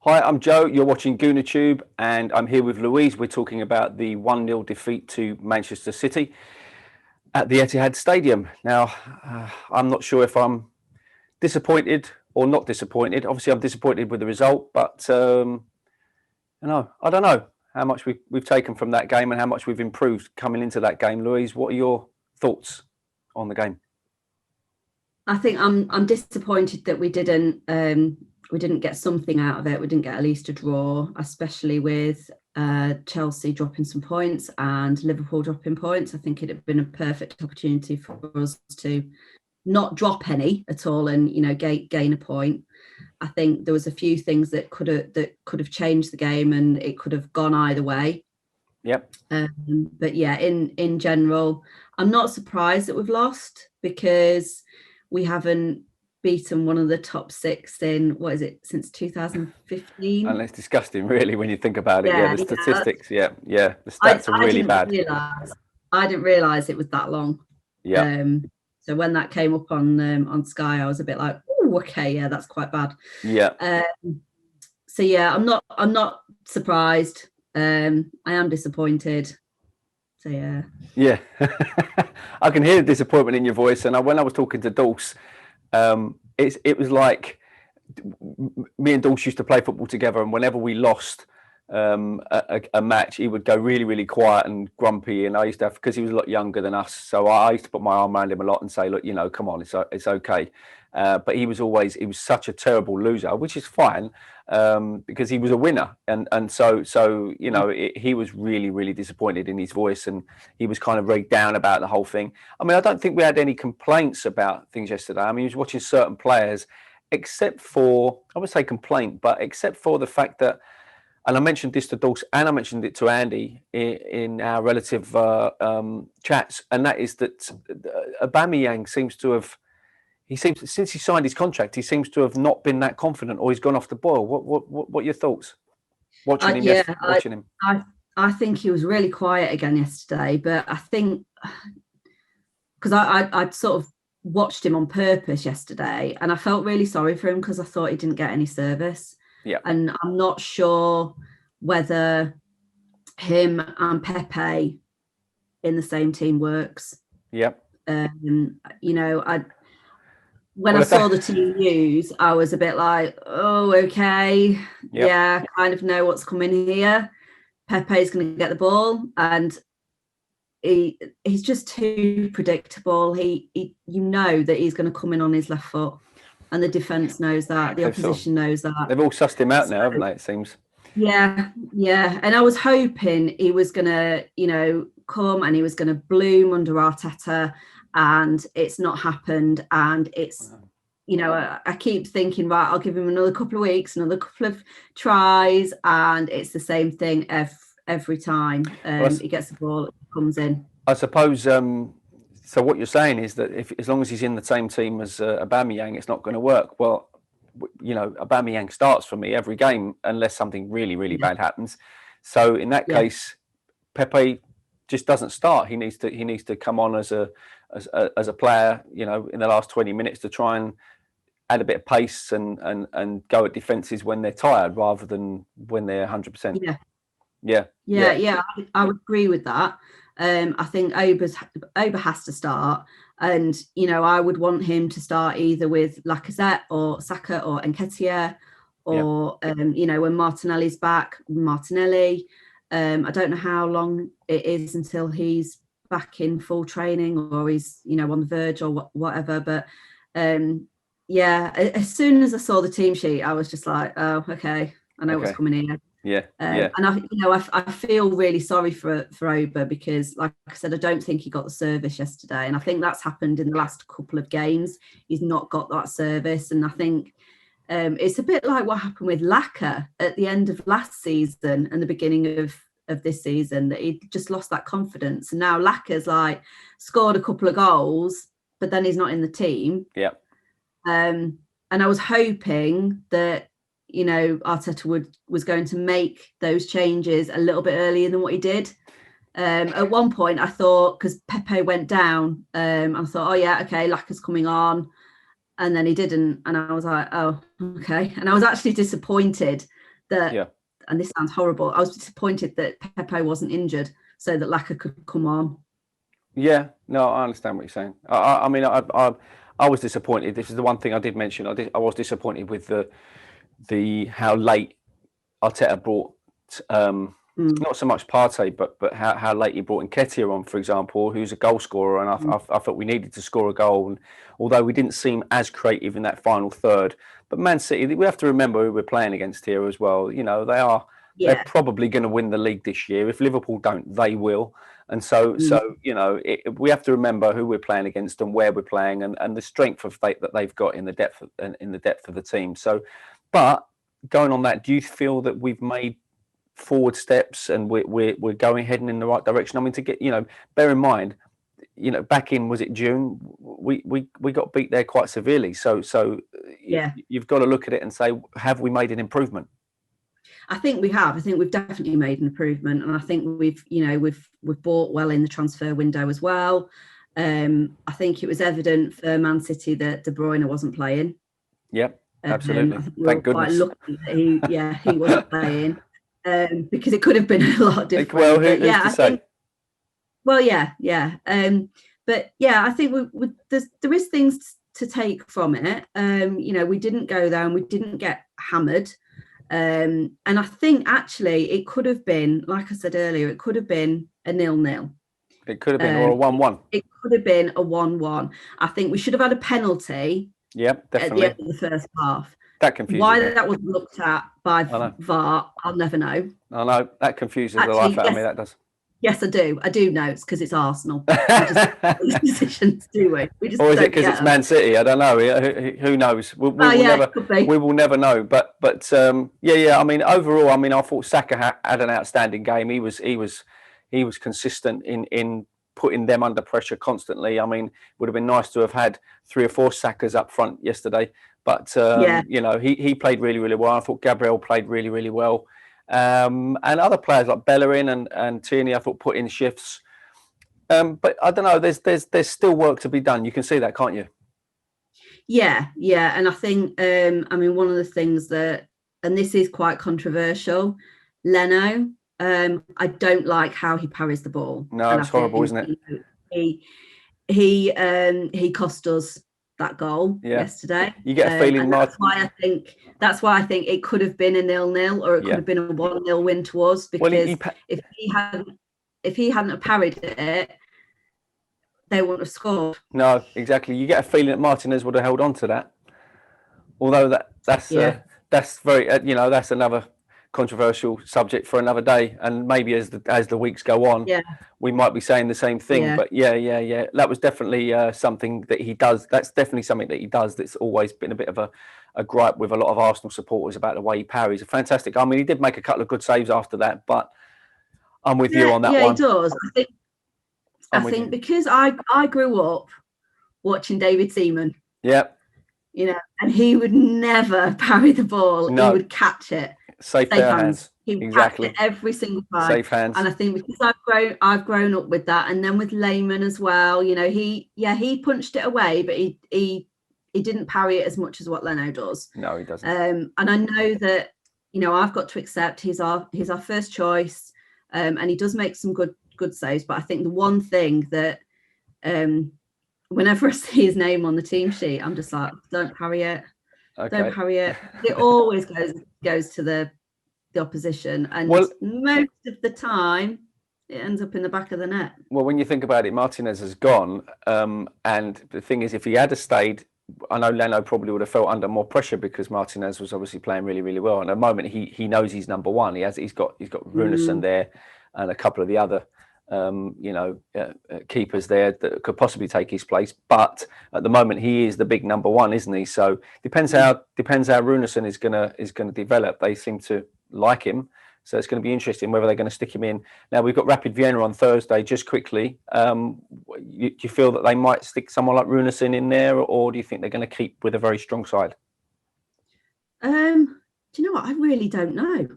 Hi, I'm Joe. You're watching GoonerTube, and I'm here with Louise. We're talking about the 1-0 defeat to Manchester City at the Etihad Stadium. Now, I'm not sure if I'm disappointed or not disappointed. Obviously, I'm disappointed with the result, but I don't know how much we've taken from that game and how much we've improved coming into that game. Louise, what are your thoughts on the game? I think I'm disappointed that we didn't get something out of it. We didn't get at least a draw, especially with Chelsea dropping some points and Liverpool dropping points. I think it had been a perfect opportunity for us to not drop any at all and gain a point. I think there was a few things that could have changed the game and it could have gone either way. Yep. But yeah, in general, I'm not surprised that we've lost because we haven't beaten one of the top six in, since 2015. And it's disgusting, really, when you think about it. Yeah, the statistics, the stats are really bad. I didn't realise it was that long. Yeah. So when that came up on Sky, I was a bit like, oh, okay, yeah, that's quite bad. Yeah. So yeah, I'm not surprised. I am disappointed. So yeah. Yeah. I can hear the disappointment in your voice. And when I was talking to Dulce, it was like me and Dulce used to play football together, and whenever we lost a match, he would go really, really quiet and grumpy. And I used to have, because he was a lot younger than us, so I used to put my arm around him a lot and say, look, come on, it's okay. But he was such a terrible loser, which is fine, because he was a winner, and so he was really, really disappointed in his voice, and he was kind of very down about the whole thing. I mean, I don't think we had any complaints about things yesterday. I mean, he was watching certain players, except for, I would say complaint, but except for the fact that, and I mentioned this to Dulce and I mentioned it to Andy in our relative chats, and that is that Aubameyang since he signed his contract, he seems to have not been that confident, or he's gone off the boil. What are your thoughts? Watching him. I think he was really quiet again yesterday, but I think because I sort of watched him on purpose yesterday, and I felt really sorry for him because I thought he didn't get any service. Yeah. And I'm not sure whether him and Pepe in the same team works. Yeah. When I saw the team news, I was a bit like, oh, okay. Yep. Yeah, kind of know what's coming here. Pepe's going to get the ball, and he's just too predictable. He that he's going to come in on his left foot, and the defence knows that. The opposition knows that. They've all sussed him out now, haven't they? It seems. Yeah. And I was hoping he was going to, come and he was going to bloom under Arteta. And it's not happened, and it's I keep thinking, right, I'll give him another couple of weeks, another couple of tries, and it's the same thing every time he gets the ball, it comes in. I suppose so what you're saying is that as long as he's in the same team as Aubameyang, it's not going to work. Well, Aubameyang starts for me every game unless something really, really bad happens. So in that case, Pepe just doesn't start. He needs to come on as a player, in the last 20 minutes to try and add a bit of pace and go at defences when they're tired rather than when they're 100%. Yeah. I would agree with that. I think Auba has to start, and I would want him to start either with Lacazette or Saka or Nketiah, or when Martinelli's back, Martinelli. I don't know how long it is until he's back in full training, or he's on the verge or whatever, but as soon as I saw the team sheet, I was just like, oh, okay, I know what's coming here. And I feel really sorry for Auba, because like I said, I don't think he got the service yesterday, and I think that's happened in the last couple of games. He's not got that service, and I think it's a bit like what happened with Laka at the end of last season and the beginning of this season, that he just lost that confidence. And now Laka's like scored a couple of goals, but then he's not in the team. Yeah. And I was hoping that, Arteta was going to make those changes a little bit earlier than what he did. At one point I thought, because Pepe went down, I thought, oh yeah, okay, Laka's coming on. And then he didn't. And I was like, oh, okay. And I was actually disappointed that, and this sounds horrible, I was disappointed that Pepe wasn't injured so that Laka could come on. Yeah, no, I understand what you're saying. I mean, I was disappointed. This is the one thing I did mention. I was disappointed with the how late Arteta brought not so much Partey, but how late he brought Nketiah on, for example, who's a goal scorer, and I thought we needed to score a goal. And although we didn't seem as creative in that final third, but Man City, we have to remember who we're playing against here as well. You know, they're probably going to win the league this year. If Liverpool don't, they will. And so you know, we have to remember who we're playing against and where we're playing, and the strength of that they've got in the depth of the team. So, but going on that, do you feel that we've made forward steps and we're going heading in the right direction? I mean, to get, you know, bear in mind, you know, back in, was it June, we got beat there quite severely. So you've got to look at it and say, have we made an improvement? I think we have. I think we've definitely made an improvement, and I think we've bought well in the transfer window as well. I think it was evident for Man City that De Bruyne wasn't playing. Yep, absolutely. Thank goodness. Quite lucky that he wasn't playing, because it could have been a lot different. Well, who's to say? But yeah, I think there is things to take from it. You know, we didn't go there and we didn't get hammered. And I think actually it could have been, like I said earlier, it could have been a 0-0. It could have been, or a 1-1. It could have been a 1-1. I think we should have had a penalty. Yep, definitely. At the end of the first half. That confuses Why me. That wasn't looked at by VAR, I'll never know. I know, that confuses the life out of me, that does. Yes, I do. I do know. It's because it's Arsenal. We just make these decisions, do we? We just or is it because it's Man City? I don't know. Who knows? We will never know. But I mean, overall, I mean, I thought Saka had an outstanding game. He was consistent in putting them under pressure constantly. I mean, it would have been nice to have had 3 or 4 Sakas up front yesterday. But you know, he played really, really well. I thought Gabriel played really, really well. And other players like Bellerin and Tierney, I thought, put in shifts. But I don't know, there's still work to be done. You can see that, can't you? Yeah. And I think, I mean, one of the things that, and this is quite controversial, Leno, I don't like how he parries the ball. No, it's horrible, isn't it? He cost us that goal yesterday. You get a feeling, that's why I think it could have been a 0-0, or it could have been a 1-0 win to us, because if he hadn't have parried it, they wouldn't have scored. No, exactly. You get a feeling that Martinez would have held on to that. Although that's very you know, that's another controversial subject for another day, and maybe as the weeks go on, we might be saying the same thing. But that was definitely something that he does. That's definitely something that he does. That's always been a bit of a gripe with a lot of Arsenal supporters about the way he parries. Fantastic. I mean, he did make a couple of good saves after that, but I'm with you on that one. Yeah, he does. I think because I grew up watching David Seaman. Yeah. You know, and he would never parry the ball. No. He would catch it. Safe hands. He would catch it every single time. Safe hands. And I think because I've grown up with that, and then with Lehman as well. You know, he punched it away, but he didn't parry it as much as what Leno does. No, he doesn't. And I know that, you know, I've got to accept he's our first choice, and he does make some good saves. But I think the one thing that whenever I see his name on the team sheet, I'm just like, don't parry it. Okay. Don't parry it. It always goes to the opposition, and most of the time it ends up in the back of the net. Well, when you think about it, Martinez has gone, and the thing is, if he had stayed, I know Leno probably would have felt under more pressure, because Martinez was obviously playing really, really well. And at the moment, he knows he's number one. He's got Runarsson there, and a couple of the other keepers there that could possibly take his place. But at the moment, he is the big number one, isn't he? So depends how Runarsson is gonna develop. They seem to like him, so it's going to be interesting whether they're going to stick him in. Now we've got Rapid Vienna on Thursday. Just quickly, do you feel that they might stick someone like Runarsson in there, or do you think they're going to keep with a very strong side? Do you know what? I really don't know.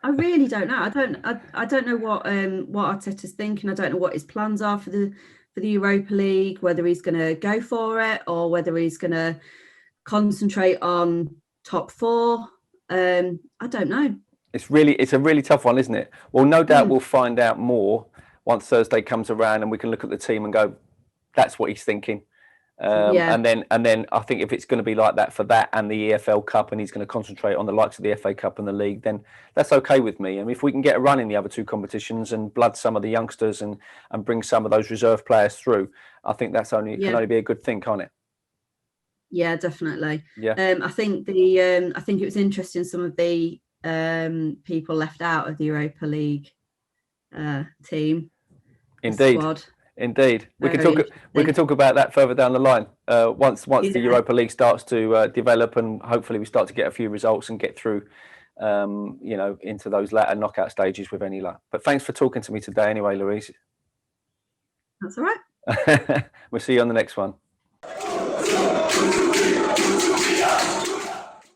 I don't know what Arteta's thinking. I don't know what his plans are for the Europa League, whether he's going to go for it or whether he's going to concentrate on top 4. I don't know. It's a really tough one, isn't it? Well, no doubt we'll find out more once Thursday comes around, and we can look at the team and go, that's what he's thinking. And then I think if it's going to be like that for that and the EFL Cup, and he's going to concentrate on the likes of the FA Cup and the league, then that's okay with me. And if we can get a run in the other two competitions and blood some of the youngsters and bring some of those reserve players through, I think that's can only be a good thing, can't it? Yeah, definitely. Yeah. I think it was interesting, some of the people left out of the Europa League team. Indeed. Squad. Indeed, we can talk about that further down the line. Once the Europa League starts to develop, and hopefully we start to get a few results and get through, into those latter knockout stages with any luck. But thanks for talking to me today, anyway, Louise. That's all right. We'll see you on the next one.